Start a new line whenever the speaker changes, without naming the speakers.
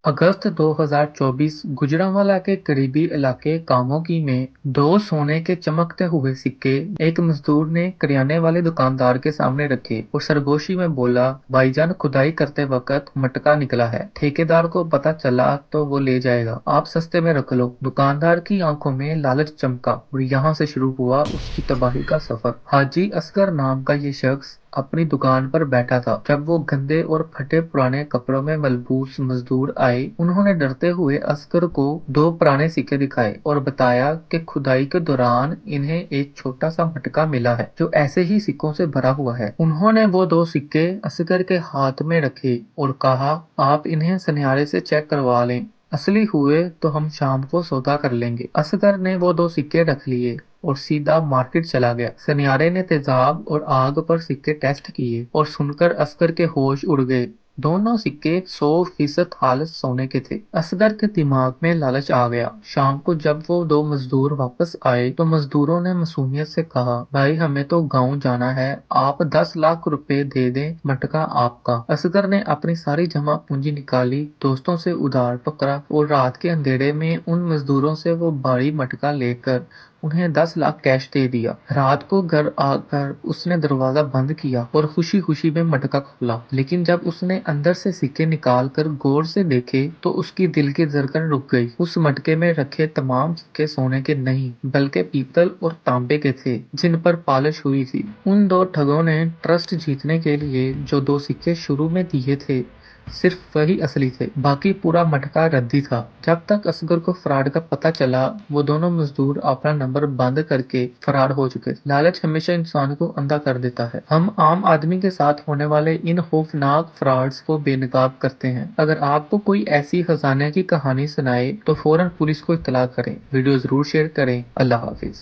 अगस्त 2024 गुजरांवाला के करीबी इलाके कामोगी में दो सोने के चमकते हुए सिक्के एक मजदूर ने करियाने वाले दुकानदार के सामने रखे और सरगोशी में बोला, भाईजान खुदाई करते वक्त मटका निकला है, ठेकेदार को पता चला तो वो ले जाएगा, आप सस्ते में रख लो। दुकानदार की आंखों में लालच चमका और यहाँ से शुरू हुआ उसकी तबाही का सफर। हाजी असगर नाम का ये शख्स अपनी दुकान पर बैठा था जब वो गंदे और फटे पुराने कपड़ों में मलबूस मजदूर आए। उन्होंने डरते हुए असगर को दो पुराने सिक्के दिखाए और बताया कि खुदाई के दौरान इन्हें एक छोटा सा मटका मिला है जो ऐसे ही सिक्कों से भरा हुआ है। उन्होंने वो दो सिक्के असगर के हाथ में रखे और कहा, आप इन्हें सुनहरे से चेक करवा लें, असली हुए तो हम शाम को सौदा कर लेंगे। असगर ने वो दो सिक्के रख लिए और सीधा मार्केट चला गया। सनियारे ने तेजाब और आग पर सिक्के टेस्ट किए और सुनकर असगर के होश उड़ गए। दोनों सिक्के 100% खालिस सोने के थे। असगर के दिमाग में लालच आ गया। शाम को जब वो दो मजदूर वापस आए तो मजदूरों ने मासूमियत से कहा, भाई हमें तो गांव जाना है, आप 10 लाख रुपए दे दें, मटका आपका। असगर ने अपनी सारी जमा पूंजी निकाली, दोस्तों से उधार पकड़ा और रात के अंधेरे में उन मजदूरों से वो भारी मटका लेकर उन्हें 10 लाख कैश दे दिया। रात को घर आकर उसने दरवाजा बंद किया और खुशी खुशी में मटका खोला, लेकिन जब उसने अंदर से सिक्के निकाल कर गौर से देखे तो उसकी दिल की धड़कन रुक गई। उस मटके में रखे तमाम सिक्के सोने के नहीं बल्कि पीतल और तांबे के थे, जिन पर पॉलिश हुई थी। उन दो ठगों ने ट्रस्ट जीतने के लिए जो दो सिक्के शुरू में दिए थे सिर्फ वही असली थे, बाकी पूरा मटका रद्दी था। जब तक असगर को फ्रॉड का पता चला वो दोनों मजदूर अपना नंबर बंद करके फरार हो चुके। लालच हमेशा इंसान को अंधा कर देता है। हम आम आदमी के साथ होने वाले इन खौफनाक फ्रॉड्स को बेनकाब करते हैं। अगर आपको कोई ऐसी खजाने की कहानी सुनाए तो फौरन पुलिस को इत्तला करें। वीडियो जरूर शेयर करें। अल्लाह हाफिज।